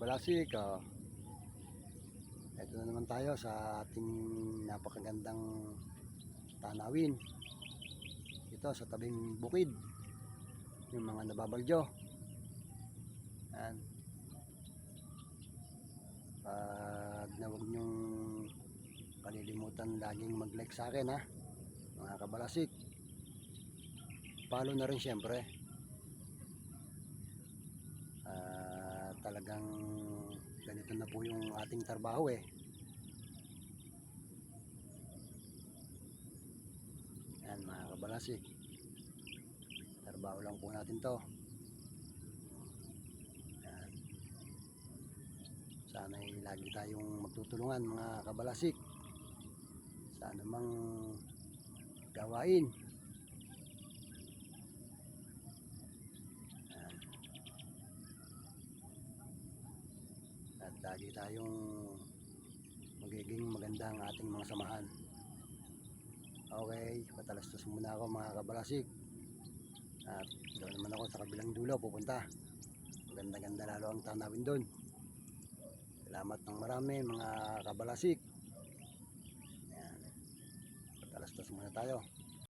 kabalasik, ito na naman tayo sa ating napakagandang tanawin. Ito sa tabing bukid, yung mga nababalyo. Yan. Pag nawag nyong kalilimutan laging mag-like sa akin, ha, mga kabalasik. Follow na rin syempre. Talagang ganito na po yung ating trabaho eh. Yan mga kabalasik, trabaho lang po natin to. Yan. Sana ay lagi tayong magtutulungan mga kabalasik sa anumang gawain. Yan. At lagi tayong magiging maganda ang ating mga samahan. Okay, patalastas muna ako mga kabalasik. At doon naman ako sa kabilang dulo pupunta. Ganda-ganda lalo ang tanawin doon. Salamat ng marami mga kabalasik. Ayan. Patalastas muna tayo.